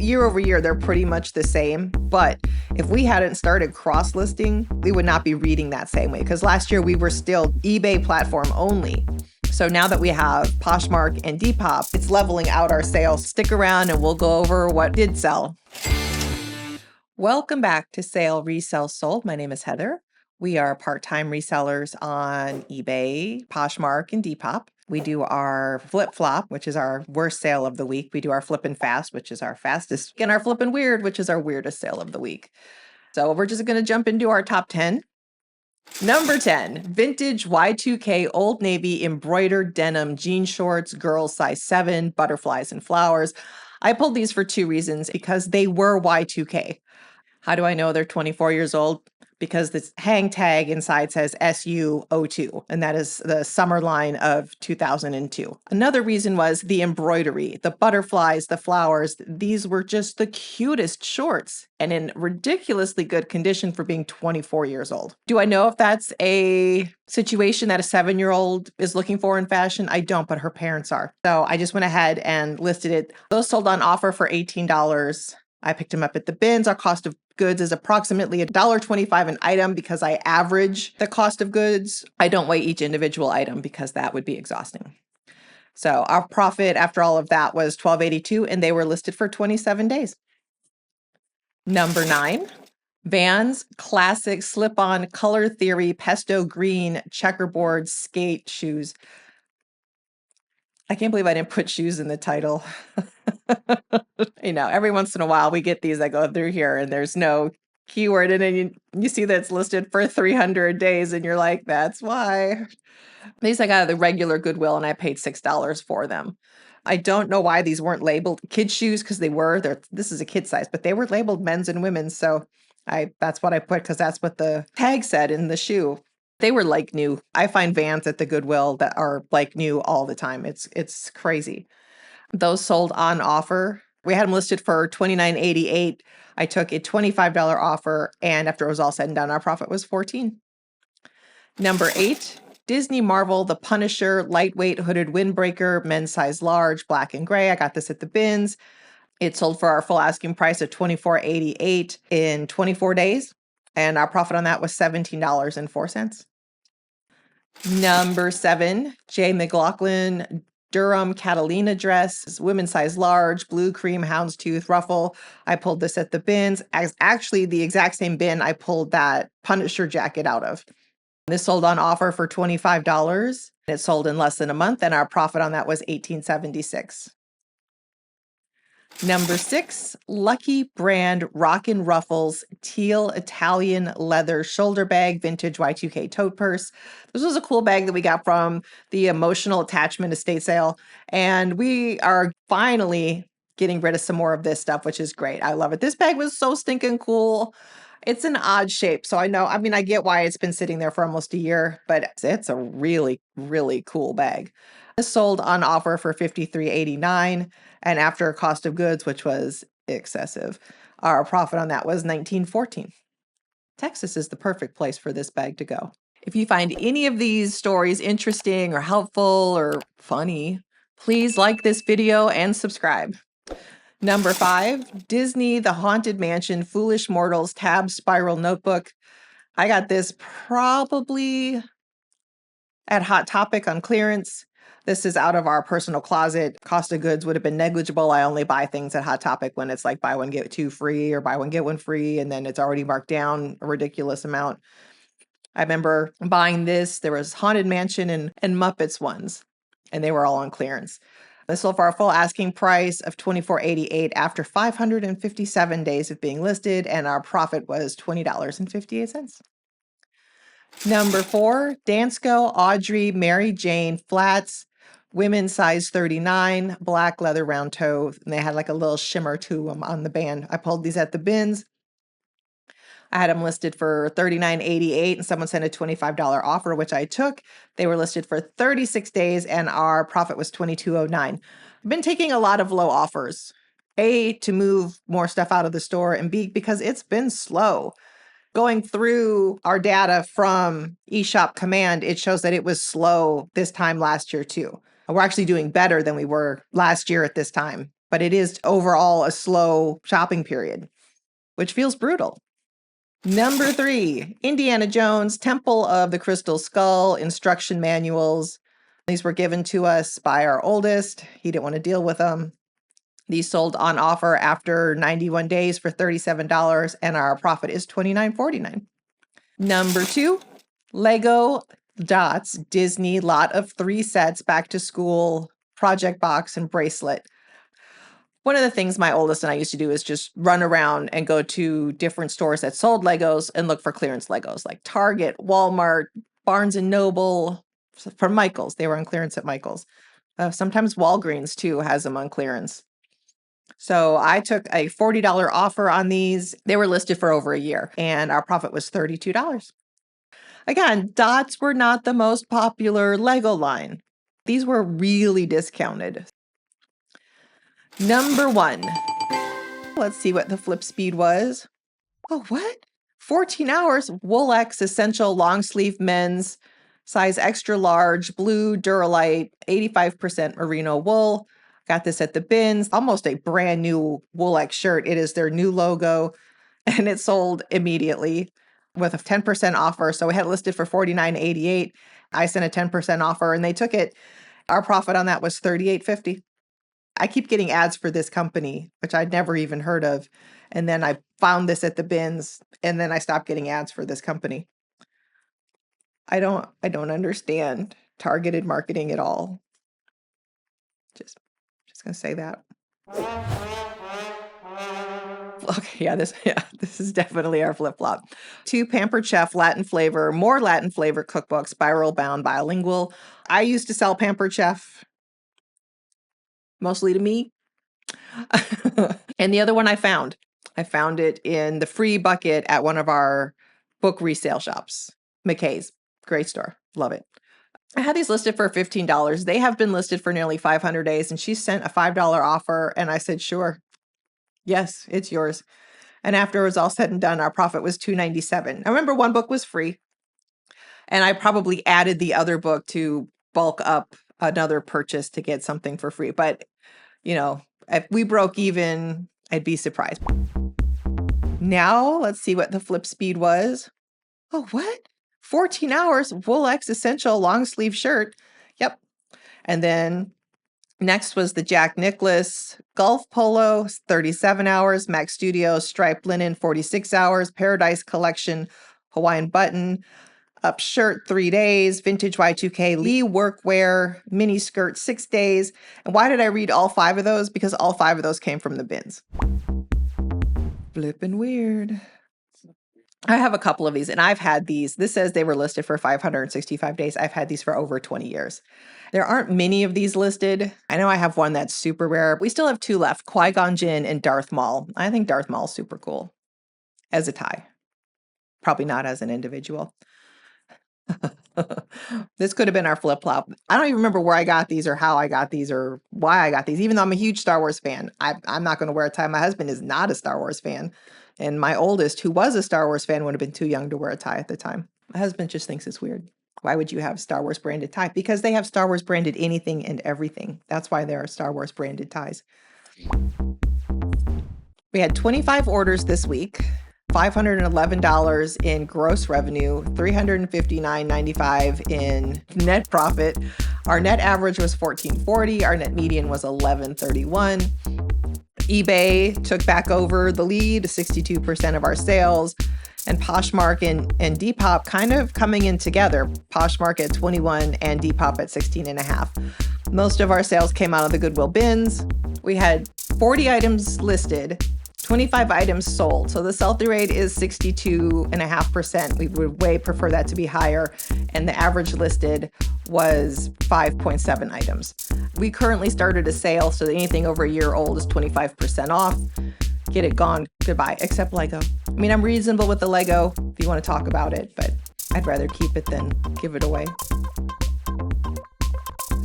year over year, they're pretty much the same. But if we hadn't started cross-listing, we would not be reading that same way. Because last year we were still eBay platform only. So now that we have Poshmark and Depop, it's leveling out our sales. Stick around and we'll go over what did sell. Welcome back to Sale, Resell, Sold. My name is Heather. We are part-time resellers on eBay, Poshmark, and Depop. We do our flip-flop, which is our worst sale of the week. We do our flippin' fast, which is our fastest, and our flippin' weird, which is our weirdest sale of the week. So we're just going to jump into our top 10. Number 10, vintage Y2K Old Navy embroidered denim jean shorts, girls size 7, butterflies and flowers. I pulled these for two reasons, because they were Y2K. How do I know they're 24 years old? Because the hang tag inside says SU02, and that is the summer line of 2002. Another reason was the embroidery, the butterflies, the flowers. These were just the cutest shorts and in ridiculously good condition for being 24 years old. Do I know if that's a situation that a 7-year-old is looking for in fashion? I don't, but her parents are. So I just went ahead and listed it. Those sold on offer for $18. I picked them up at the bins. Our cost of goods is approximately $1.25 an item because I average the cost of goods. I don't weigh each individual item because that would be exhausting. So our profit after all of that was $12.82, and they were listed for 27 days. Number 9, Vans Classic Slip-On Color Theory Pesto Green Checkerboard Skate Shoes. I can't believe I didn't put shoes in the title. Every once in a while we get these that go through here and there's no keyword, and then you see that it's listed for 300 days and you're like, that's why. These I got at the regular Goodwill and I paid $6 for them. I don't know why these weren't labeled kid shoes, because this is a kid size, but they were labeled men's and women's. So that's what I put, because that's what the tag said in the shoe. They were like new. I find Vans at the Goodwill that are like new all the time. It's crazy. Those sold on offer. We had them listed for $29.88. I took a $25 offer, and after it was all said and done, our profit was $14. Number 8, Disney Marvel The Punisher Lightweight Hooded Windbreaker, men's size large, black and gray. I got this at the bins. It sold for our full asking price of $24.88 in 24 days, and our profit on that was $17.04. Number 7, J.McLaughlin Durham Catalina dress, women's size large, blue cream houndstooth ruffle. I pulled this at the bins. Actually, the exact same bin I pulled that Punisher jacket out of. This sold on offer for $25. It sold in less than a month, and our profit on that was $18.76. Number 6, Lucky Brand Rockin' Ruffles Teal Italian Leather Shoulder Bag Vintage Y2K Tote Purse. This was a cool bag that we got from the Emotional Attachment estate sale, and we are finally getting rid of some more of this stuff, which is great. I love it. This bag was so stinking cool. It's an odd shape, so I get why it's been sitting there for almost a year, but it's a really, really cool bag. This sold on offer for $53.89, and after a cost of goods, which was excessive, our profit on that was $19.14. Texas is the perfect place for this bag to go. If you find any of these stories interesting or helpful or funny, please like this video and subscribe. Number 5, Disney The Haunted Mansion Foolish Mortals Tab Spiral Notebook. I got this probably at Hot Topic on clearance. This is out of our personal closet. Cost of goods would have been negligible. I only buy things at Hot Topic when it's like buy one, get two free, or buy one, get one free, and then it's already marked down a ridiculous amount. I remember buying this. There was Haunted Mansion and Muppets ones, and they were all on clearance. This sold for our full asking price of $24.88 after 557 days of being listed, and our profit was $20.58. Number 4, Dansko Audrey Mary Jane Flats, women's size 39, black leather round toe, and they had like a little shimmer to them on the band. I pulled these at the bins. I had them listed for $39.88, and someone sent a $25 offer, which I took. They were listed for 36 days, and our profit was $22.09. I've been taking a lot of low offers, A, to move more stuff out of the store, and B, because it's been slow. Going through our data from eShopCommand, it shows that it was slow this time last year too. We're actually doing better than we were last year at this time. but it is overall a slow shopping period, which feels brutal. Number 3, Indiana Jones, Temple of the Crystal Skull instruction manuals. These were given to us by our oldest. He didn't want to deal with them. These sold on offer after 91 days for $37, and our profit is $29.49. Number 2, Lego Dots Disney lot of 3 sets, back to school, project box, and bracelet. One of the things my oldest and I used to do is just run around and go to different stores that sold Legos and look for clearance Legos, like Target, Walmart, Barnes & Noble, from Michael's. They were on clearance at Michael's. Sometimes Walgreens, too, has them on clearance. So I took a $40 offer on these. They were listed for over a year, and our profit was $32. Again, Dots were not the most popular Lego line. These were really discounted. Number 1. Let's see what the flip speed was. Oh, what? 14 hours. Woolx Essential Long Sleeve Men's, size extra large, blue Duralite, 85% merino wool. Got this at the bins. Almost a brand new Woolx shirt. It is their new logo, and it sold immediately with a 10% offer. So we had it listed for $49.88. I sent a 10% offer, and they took it. Our profit on that was $38.50. I keep getting ads for this company, which I'd never even heard of. And then I found this at the bins, and then I stopped getting ads for this company. I don't understand targeted marketing at all. Just gonna say that. Okay, this is definitely our flip-flop. 2 Pampered Chef Latin flavor, more Latin flavor cookbooks, spiral bound, bilingual. I used to sell Pampered Chef, mostly to me. And the other one I found it in the free bucket at one of our book resale shops, McKay's. Great store. Love it. I had these listed for $15. They have been listed for nearly 500 days, and she sent a $5 offer, and I said, sure. Yes, it's yours. And after it was all said and done, our profit was $2.97. I remember one book was free, and I probably added the other book to bulk up another purchase to get something for free. But, if we broke even, I'd be surprised. Now, let's see what the flip speed was. Oh, what? 14 hours, Woolx Essential long sleeve shirt. Yep. And then next was the Jack Nicklaus Golf Polo, 37 hours, Max Studios striped linen, 46 hours, Paradise Collection Hawaiian button, up shirt, 3 days, vintage Y2K Lee workwear, mini skirt, 6 days. And why did I read all 5 of those? Because all 5 of those came from the bins. Flippin' weird. I have a couple of these, and I've had these. This says they were listed for 565 days. I've had these for over 20 years. There aren't many of these listed. I know I have one that's super rare. We still have 2 left, Qui-Gon Jinn and Darth Maul. I think Darth Maul is super cool as a tie. Probably not as an individual. This could have been our flip-flop. I don't even remember where I got these or how I got these or why I got these, even though I'm a huge Star Wars fan. I'm not going to wear a tie. My husband is not a Star Wars fan. And my oldest, who was a Star Wars fan, would have been too young to wear a tie at the time. My husband just thinks it's weird. Why would you have Star Wars branded tie? Because they have Star Wars branded anything and everything. That's why there are Star Wars branded ties. We had 25 orders this week, $511 in gross revenue, $359.95 in net profit. Our net average was $14.40. Our net median was $11.31. eBay took back over the lead, 62% of our sales, and Poshmark and Depop kind of coming in together. Poshmark at 21 and Depop at 16.5. Most of our sales came out of the Goodwill bins. We had 40 items listed, 25 items sold. So the sell-through rate is 62.5%. We would way prefer that to be higher. And the average listed was 5.7 items. We currently started a sale, so that anything over a year old is 25% off. Get it gone, goodbye, except Lego. I mean, I'm reasonable with the Lego if you want to talk about it, but I'd rather keep it than give it away.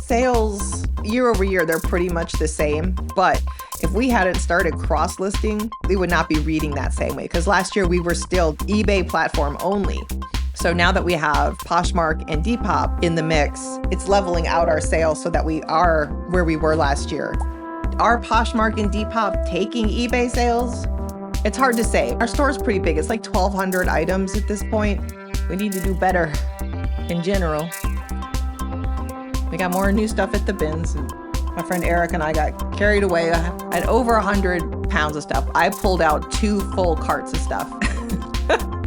Sales year over year, they're pretty much the same, but if we hadn't started cross-listing, we would not be reading that same way, because last year we were still eBay platform only. So now that we have Poshmark and Depop in the mix, it's leveling out our sales so that we are where we were last year. Are Poshmark and Depop taking eBay sales? It's hard to say. Our store's pretty big. It's like 1,200 items at this point. We need to do better in general. We got more new stuff at the bins. My friend Eric and I got carried away. I had over 100 pounds of stuff. I pulled out 2 full carts of stuff.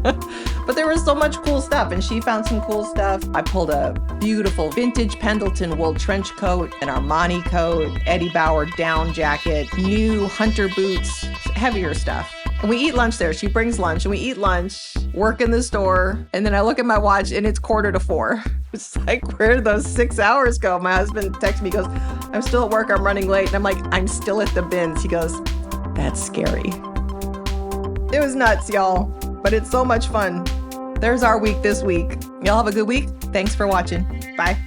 But there was so much cool stuff, and she found some cool stuff. I pulled a beautiful vintage Pendleton wool trench coat, an Armani coat, Eddie Bauer down jacket, new hunter boots, heavier stuff. And we eat lunch there. She brings lunch, and we eat lunch, work in the store, and then I look at my watch, and it's 3:45. It's like, where did those 6 hours go? My husband texts me, he goes, I'm still at work, I'm running late. And I'm like, I'm still at the bins. He goes, that's scary. It was nuts, y'all, but it's so much fun. There's our week this week. Y'all have a good week. Thanks for watching. Bye.